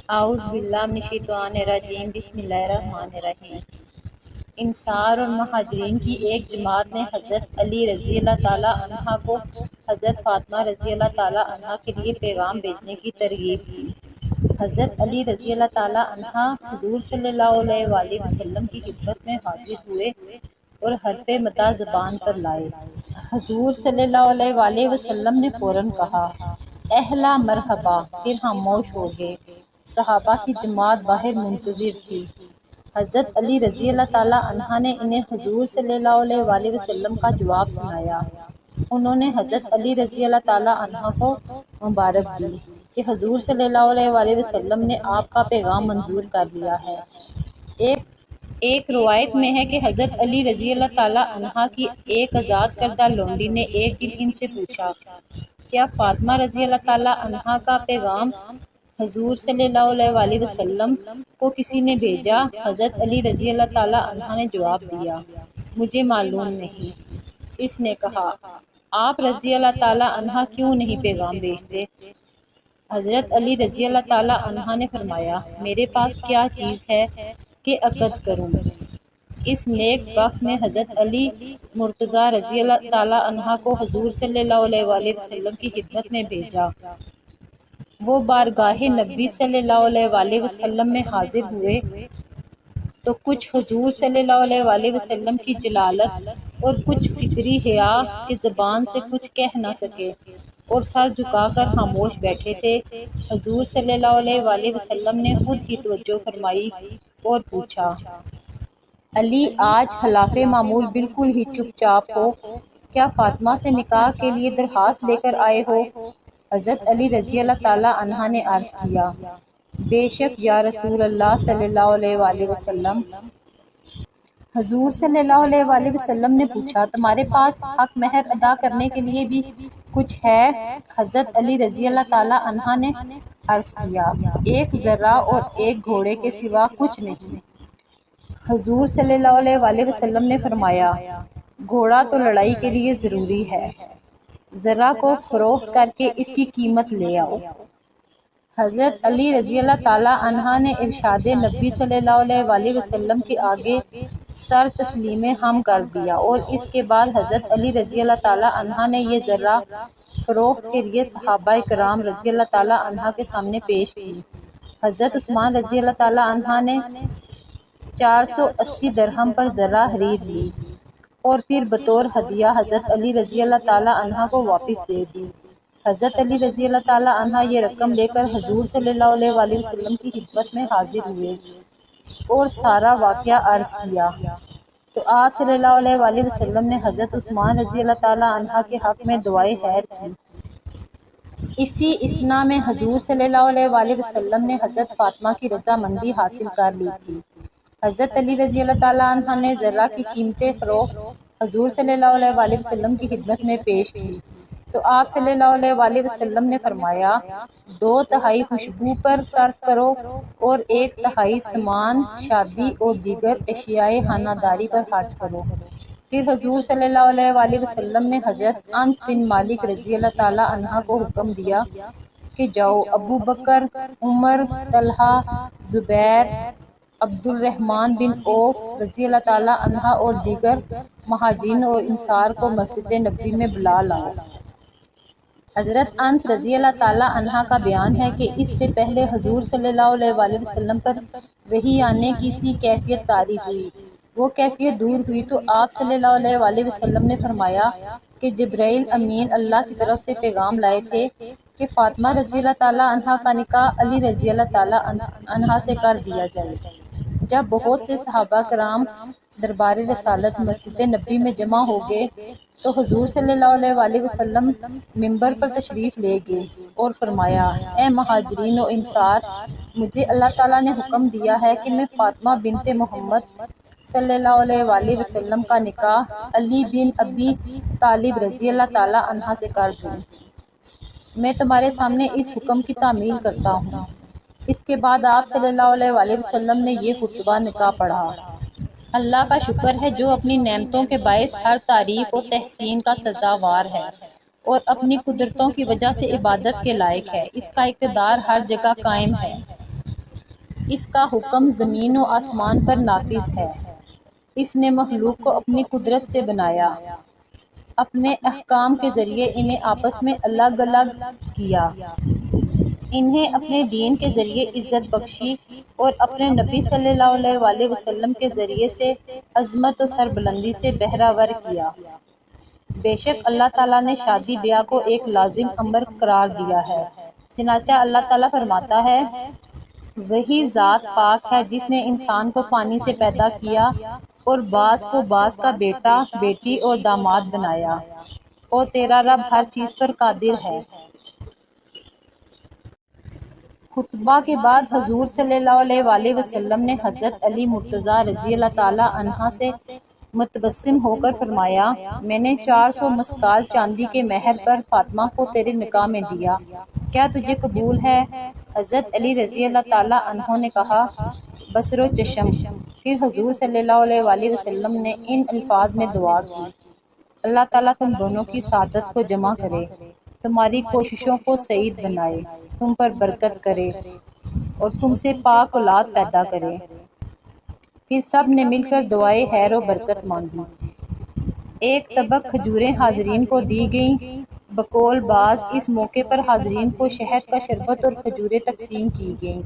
اعوذ باللہ من الشیطان الرجیم بسم اللہ الرحمن الرحیم۔ انصار اور مہاجرین کی ایک جماعت نے حضرت علی رضی اللہ تعالیٰ عنہ کو حضرت فاطمہ رضی اللہ تعالیٰ عنہ کے لیے پیغام بھیجنے کی ترغیب کی۔ حضرت علی رضی اللہ تعالیٰ عنہ حضور صلی اللہ علیہ وآلہ وسلم کی خدمت میں حاضر ہوئے اور حرف مدح زبان پر لائے۔ حضور صلی اللہ علیہ وآلہ وسلم نے فوراً کہا، اہلا مرحبا، پھر خاموش ہو گئے۔ صحابہ کی جماعت باہر منتظر تھی۔ حضرت علی رضی اللہ تعالیٰ عنہ نے انہیں حضور صلی اللہ علیہ وآلہ وسلم کا جواب سنایا۔ انہوں نے حضرت علی رضی اللہ تعالیٰ عنہ کو مبارک دی کہ حضور صلی اللہ علیہ وآلہ وسلم نے آپ کا پیغام منظور کر لیا ہے۔ ایک روایت میں ہے کہ حضرت علی رضی اللہ تعالیٰ عنہ کی ایک آزاد کردہ لونڈی نے ایک دن ان سے پوچھا، کیا فاطمہ رضی اللہ تعالیٰ عنہ کا پیغام حضور صلی اللہ علیہ وآلہ وسلم کو کسی نے بھیجا؟ حضرت علی رضی اللہ تعالیٰ عنہ نے جواب دیا، مجھے معلوم نہیں۔ اس نے کہا، آپ رضی اللہ تعالیٰ عنہ کیوں نہیں پیغام بھیجتے؟ حضرت علی رضی اللہ تعالیٰ عنہ نے فرمایا، میرے پاس کیا چیز ہے کہ عقد کروں؟ اس نیک بخت نے حضرت علی مرتضیٰ رضی اللہ تعالیٰ عنہ کو حضور صلی اللہ علیہ وآلہ وسلم کی خدمت میں بھیجا۔ وہ بارگاہ نبی صلی اللہ علیہ وآلہ وسلم میں حاضر ہوئے تو کچھ حضور صلی اللہ علیہ وآلہ وسلم کی جلالت اور کچھ فکری حیا کی زبان سے کچھ کہہ نہ سکے اور سر جھکا کر خاموش بیٹھے تھے۔ حضور صلی اللہ علیہ وآلہ وسلم نے خود ہی توجہ فرمائی اور پوچھا، علی، آج خلاف معمول بالکل ہی چپ چاپ ہو، کیا فاطمہ سے نکاح کے لیے درخواست لے کر آئے ہو؟ حضرت علی رضی اللہ تعالیٰ عنہ نے عرض کیا، بے شک یا رسول اللہ صلی اللہ علیہ وآلہ وسلم۔ حضور صلی اللہ علیہ وآلہ وسلم نے پوچھا، تمہارے پاس حق مہر ادا کرنے کے لیے بھی کچھ ہے؟ حضرت علی رضی اللہ تعالیٰ عنہ نے عرض کیا، ایک ذرہ اور ایک گھوڑے کے سوا کچھ نہیں۔ حضور صلی اللہ علیہ وآلہ وسلم نے فرمایا، گھوڑا تو لڑائی کے لیے ضروری ہے، ذرہ کو فروخت کر کے اس کی قیمت لے آؤ۔ حضرت علی رضی اللہ تعالیٰ عنہ نے ارشاد نبی صلی اللہ علیہ وآلہ وسلم کے آگے سر تسلیم ہم کر دیا اور اس کے بعد حضرت علی رضی اللہ تعالیٰ عنہ نے یہ ذرہ فروخت کے لیے صحابہ کرام رضی اللہ تعالیٰ عنہ کے سامنے پیش کی۔ حضرت عثمان رضی اللہ تعالیٰ عنہ نے 480 درہم پر ذرہ حریر لی اور پھر بطور ہدیہ حضرت علی رضی اللہ تعالیٰ عنہ کو واپس دے دی۔ حضرت علی رضی اللہ تعالیٰ عنہ یہ رقم لے کر حضور صلی اللہ علیہ وآلہ وسلم کی خدمت میں حاضر ہوئے اور سارا واقعہ عرض کیا تو آپ صلی اللہ علیہ وآلہ وسلم نے حضرت عثمان رضی اللہ تعالیٰ عنہ کے حق میں دعائے خیر کی۔ اسی اثنا میں حضور صلی اللہ علیہ وآلہ وسلم نے حضرت فاطمہ کی رضامندی حاصل کر لی تھی۔ حضرت علی رضی اللہ تعالیٰ عنہ نے ذرہ کی قیمتیں فروخت حضور صلی اللہ علیہ وآلہ وسلم کی خدمت میں پیش کی تو آپ صلی اللہ علیہ وآلہ وسلم نے فرمایا، 2/3 خوشبو پر صرف کرو اور 1/3 سامان شادی اور دیگر اشیاء خانہ داری پر خرچ کرو۔ پھر حضور صلی اللہ علیہ وآلہ وسلم نے حضرت انس بن مالک رضی اللہ تعالیٰ عنہ کو حکم دیا کہ جاؤ، ابو بکر، عمر، طلحہ، زبیر، عبد الرحمن بن عوف رضی اللہ تعالیٰ عنہ اور دیگر مہاجرین اور انصار کو مسجد نبوی میں بلا لاؤ۔ حضرت انس رضی اللہ تعالیٰ عنہ کا بیان ہے کہ اس سے پہلے حضور صلی اللہ علیہ وآلہ وسلم پر وحی آنے کی سی کیفیت طاری ہوئی، وہ کیفیت دور ہوئی تو آپ صلی اللہ علیہ وآلہ وسلم نے فرمایا کہ جبرائیل امین اللہ کی طرف سے پیغام لائے تھے کہ فاطمہ رضی اللہ تعالیٰ عنہ کا نکاح علی رضی اللہ تعالیٰ عنہ سے کر دیا جائے۔ جب بہت سے صحابہ کرام دربار رسالت مسجد نبوی میں جمع ہو گئے تو حضور صلی اللہ علیہ وآلہ وسلم منبر پر تشریف لے گئے اور فرمایا، اے مہاجرین و انصار، مجھے اللہ تعالیٰ نے حکم دیا ہے کہ میں فاطمہ بنت محمد صلی اللہ علیہ وآلہ وسلم کا نکاح علی بن ابی طالب رضی اللہ تعالیٰ عنہ سے کر دوں۔ میں تمہارے سامنے اس حکم کی تعمیل کرتا ہوں۔ اس کے بعد آپ صلی اللہ علیہ وآلہ وسلم نے یہ خطبہ نکاح پڑھا۔ اللہ کا شکر ہے جو اپنی نعمتوں کے باعث ہر تعریف و تحسین کا سزاوار ہے اور اپنی قدرتوں کی وجہ سے عبادت کے لائق ہے۔ اس کا اقتدار ہر جگہ قائم ہے۔ اس کا حکم زمین و آسمان پر نافذ ہے۔ اس نے مخلوق کو اپنی قدرت سے بنایا، اپنے احکام کے ذریعے انہیں آپس میں الگ الگ کیا، انہیں اپنے دین کے ذریعے عزت بخشی اور اپنے نبی صلی اللہ علیہ وآلہ وسلم کے ذریعے سے عظمت و سربلندی سے بہرہ ور کیا۔ بے شک اللہ تعالیٰ نے شادی بیاہ کو ایک لازم امر قرار دیا ہے۔ چنانچہ اللہ تعالیٰ فرماتا ہے، وہی ذات پاک ہے جس نے انسان کو پانی سے پیدا کیا اور بعض کو بعض کا بیٹا بیٹی اور داماد بنایا، اور تیرا رب ہر چیز پر قادر ہے۔ خطبہ کے بعد حضور صلی اللہ علیہ وآلہ وسلم نے حضرت علی مرتضیٰ رضی اللہ تعالیٰ عنہ سے متبسم ہو کر فرمایا، میں نے 400 مسکال چاندی کے مہر پر فاطمہ کو تیرے نکاح میں دیا، کیا تجھے قبول ہے؟ حضرت علی رضی اللہ تعالیٰ عنہ نے کہا، بصر و چشم۔ پھر حضور صلی اللہ علیہ وآلہ وسلم نے ان الفاظ میں دعا کی، اللہ تعالیٰ تم دونوں کی سعادت کو جمع کرے، تمہاری کوششوں کو سعید بنائے، تم پر برکت کرے اور تم سے پاک اولاد پیدا کرے۔ پھر سب نے مل کر دعائے خیر و برکت مانگی۔ ایک طبق کھجوریں حاضرین کو دی گئیں۔ بقول بعض اس موقع پر حاضرین کو شہد کا شربت اور کھجوریں تقسیم کی گئیں۔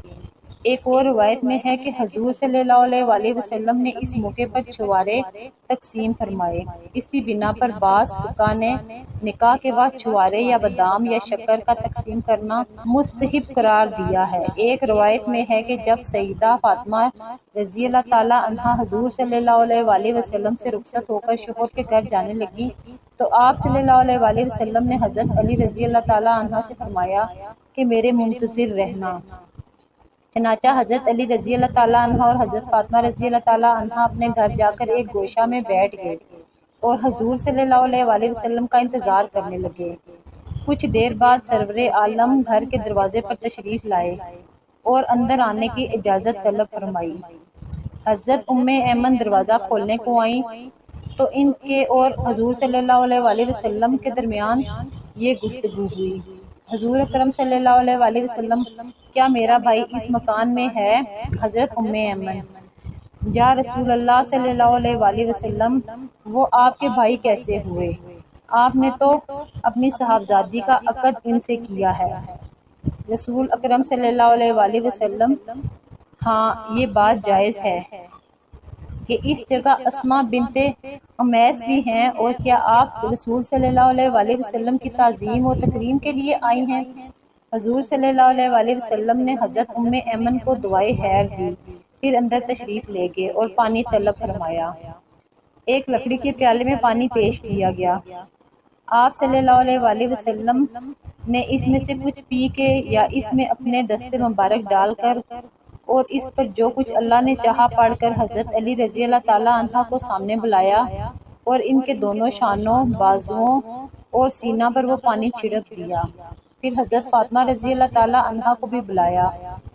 ایک اور روایت میں ہے کہ حضور صلی اللہ علیہ وآلہ وسلم نے اس موقع پر چھوارے تقسیم فرمائے۔ اسی بنا پر بعض فقہا نے نکاح کے بعد چھوارے یا بادام یا شکر کا تقسیم کرنا مستحب قرار دیا ہے۔ ایک روایت میں ہے کہ جب سیدہ فاطمہ رضی اللہ تعالیٰ عنہا حضور صلی اللہ علیہ وآلہ وسلم سے رخصت ہو کر شوہر کے گھر جانے لگیں تو آپ صلی اللہ علیہ وآلہ وسلم نے حضرت علی رضی اللہ تعالیٰ عنہ سے فرمایا کہ میرے منتظر رہنا۔ چنانچہ حضرت علی رضی اللہ تعالیٰ عنہ اور حضرت فاطمہ رضی اللہ تعالیٰ عنہا اپنے گھر جا کر ایک گوشہ میں بیٹھ گئے اور حضور صلی اللہ علیہ وآلہ وسلم کا انتظار کرنے لگے۔ کچھ دیر بعد سرور عالم گھر کے دروازے پر تشریف لائے اور اندر آنے کی اجازت طلب فرمائی۔ حضرت ایمن دروازہ کھولنے کو آئیں تو ان کے اور حضور صلی اللہ علیہ وآلہ وسلم کے درمیان یہ گفتگو ہوئی، حضور اکرم صلی اللہ علیہ وآلہ وسلم، کیا میرا بھائی اس مکان میں ہے؟ حضرت ایمن، یا رسول اللہ صلی اللہ علیہ وآلہ وسلم، وہ آپ کے بھائی کیسے ہوئے؟ آپ نے تو اپنی صاحبزادی کا عقد ان سے کیا ہے۔ رسول اکرم صلی اللہ علیہ وآلہ وسلم، ہاں یہ بات جائز ہے کہ اس جگہ اسماء بنت امیس بھی ہیں، اور کیا آپ رسول صلی اللہ علیہ وآلہ وسلم کی تعظیم و تکریم کے لیے آئی ہیں؟ حضور صلی اللہ علیہ وآلہ وسلم نے حضرت ایمن کو دعائے خیر دی، پھر اندر تشریف لے گئے اور پانی طلب فرمایا۔ ایک لکڑی کے پیالے میں پانی پیش کیا گیا۔ آپ صلی اللہ علیہ وآلہ وسلم نے اس میں سے کچھ پی کے یا اس میں اپنے دست مبارک ڈال کر اور اس پر جو کچھ اللہ نے چاہا پڑھ کر حضرت علی رضی اللہ تعالیٰ عنہ کو سامنے بلایا اور ان کے دونوں شانوں، بازوؤں اور سینہ پر وہ پانی چھڑک دیا۔ پھر حضرت فاطمہ رضی اللہ تعالیٰ عنہ کو بھی بلایا،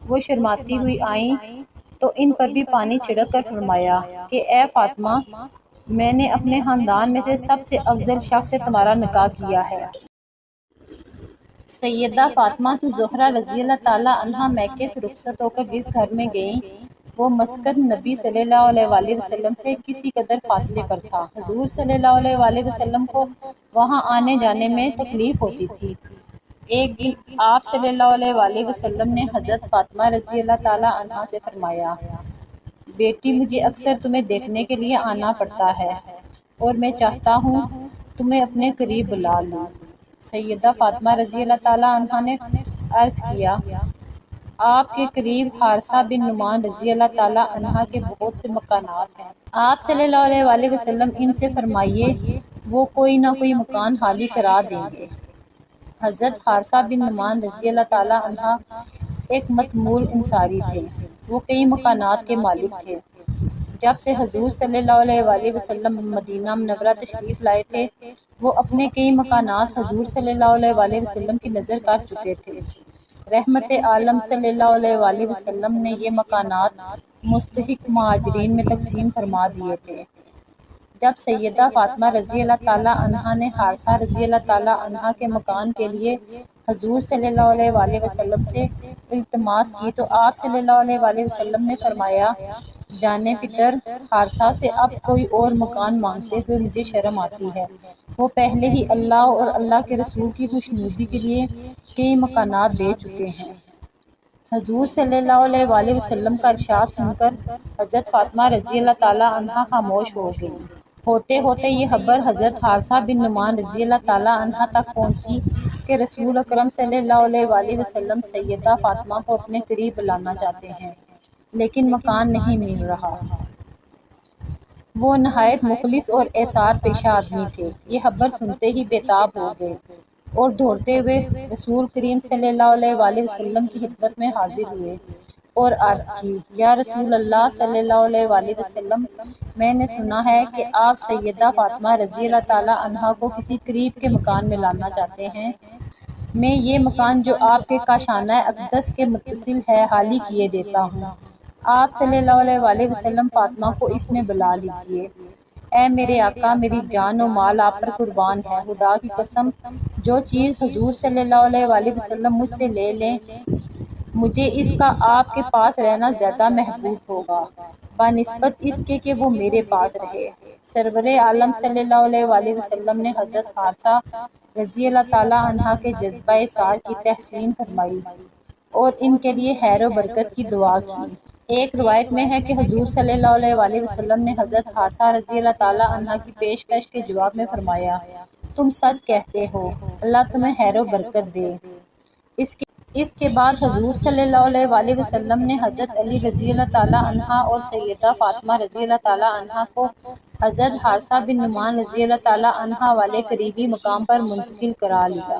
وہ شرماتی ہوئی آئیں تو ان پر بھی پانی چھڑک کر فرمایا کہ اے فاطمہ، میں نے اپنے خاندان میں سے سب سے افضل شخص سے تمہارا نکاح کیا ہے۔ سیدہ فاطمہ الزہرا رضی اللہ تعالیٰ عنہ مکے سے رخصت ہو کر جس گھر میں گئیں وہ مسکن نبی صلی اللہ علیہ وآلہ وسلم سے کسی قدر فاصلے پر تھا۔ حضور صلی اللہ علیہ وآلہ وسلم کو وہاں آنے جانے میں تکلیف ہوتی تھی۔ ایک دن آپ صلی اللہ علیہ وآلہ وسلم نے حضرت فاطمہ رضی اللہ تعالیٰ عنہ سے فرمایا، بیٹی مجھے اکثر تمہیں دیکھنے کے لیے آنا پڑتا ہے اور میں چاہتا ہوں تمہیں اپنے قریب بلا لوں۔ سیدہ فاطمہ رضی اللہ تعالیٰ عنہ نے عرض کیا، آپ کے قریب حارثہ بن نعمان رضی اللہ تعالیٰ عنہ کے بہت سے مکانات ہیں، آپ صلی اللہ علیہ وآلہ وسلم ان سے فرمائیے وہ کوئی نہ کوئی مکان خالی کرا دیں گے۔ حضرت حارثہ بن نعمان رضی اللہ تعالیٰ عنہ ایک متمول انصاری تھے، وہ کئی مکانات کے مالک تھے۔ جب سے حضور صلی اللہ علیہ وآلہ وسلم مدینہ منورہ تشریف لائے تھے وہ اپنے کئی مکانات حضور صلی اللہ علیہ وآلہ وسلم کی نظر کر چکے تھے۔ رحمت عالم صلی اللہ علیہ وآلہ وسلم نے یہ مکانات مستحق مہاجرین میں تقسیم فرما دیے تھے۔ جب سیدہ فاطمہ رضی اللہ تعالیٰ عنہ نے حارثہ رضی اللہ تعالیٰ عنہ کے مکان کے لیے حضور صلی اللہ علیہ وآلہ وسلم سے التماس کی تو آپ صلی اللہ علیہ وآلہ وسلم نے فرمایا، جانے پتر حارثہ سے اب کوئی اور مکان مانگتے ہوئے مجھے شرم آتی ہے۔ وہ پہلے ہی اللہ اور اللہ کے رسول کی خوشنودی کے لیے کئی مکانات دے چکے ہیں۔ حضور صلی اللہ علیہ وآلہ وسلم کا ارشاد سن کر حضرت فاطمہ رضی اللہ تعالیٰ عنہا خاموش ہو گئیں۔ ہوتے ہوتے یہ خبر حضرت حارثہ بن نعمان رضی اللہ تعالیٰ عنہ تک پہنچی کہ رسول اکرم صلی اللہ علیہ وآلہ وسلم سیدہ فاطمہ کو اپنے قریب بلانا چاہتے ہیں، لیکن مکان نہیں مل رہا۔ وہ نہایت مخلص اور ایثار پیشہ آدمی تھے۔ یہ خبر سنتے ہی بےتاب ہو گئے اور دوڑتے ہوئے رسول کریم صلی اللہ علیہ وآلہ وسلم کی خدمت میں حاضر ہوئے اور عرض کی، یا رسول اللہ صلی اللہ علیہ وآلہ وسلم، میں نے سنا ہے کہ آپ سیدہ فاطمہ رضی اللہ تعالیٰ عنہا کو کسی قریب کے مکان میں لانا چاہتے ہیں۔ میں یہ مکان جو آپ کے کاشانہ اقدس کے متصل ہے خالی کیے دیتا ہوں۔ آپ صلی اللہ علیہ وآلہ وسلم فاطمہ کو اس میں بلا لیجئے۔ اے میرے آقا، میری جان و مال آپ پر قربان ہے، خدا کی قسم جو چیز حضور صلی اللہ علیہ وآلہ وسلم مجھ سے لے لیں، مجھے اس کا آپ کے پاس رہنا زیادہ محبوب ہوگا بنسبت اس کے کہ وہ میرے پاس رہے۔ سرور عالم صلی اللہ علیہ وآلہ وسلم نے حضرت حارثہ رضی اللہ تعالیٰ عنہ کے جذبہ ایثار کی تحسین فرمائی اور ان کے لیے خیر و برکت کی دعا کی۔ ایک روایت میں ہے کہ حضور صلی اللہ علیہ وآلہ وسلم نے حضرت حارثہ رضی اللہ تعالیٰ عنہ کی پیشکش کے جواب میں فرمایا، تم سچ کہتے ہو، اللہ تمہیں خیر و برکت دے۔ اس کے بعد حضور صلی اللہ علیہ وآلہ وسلم نے حضرت علی رضی اللہ تعالیٰ عنہ اور سیدہ فاطمہ رضی اللہ تعالیٰ عنہ کو حضرت حارثہ بن نعمان رضی اللہ تعالیٰ عنہ والے قریبی مقام پر منتقل کرا لیا۔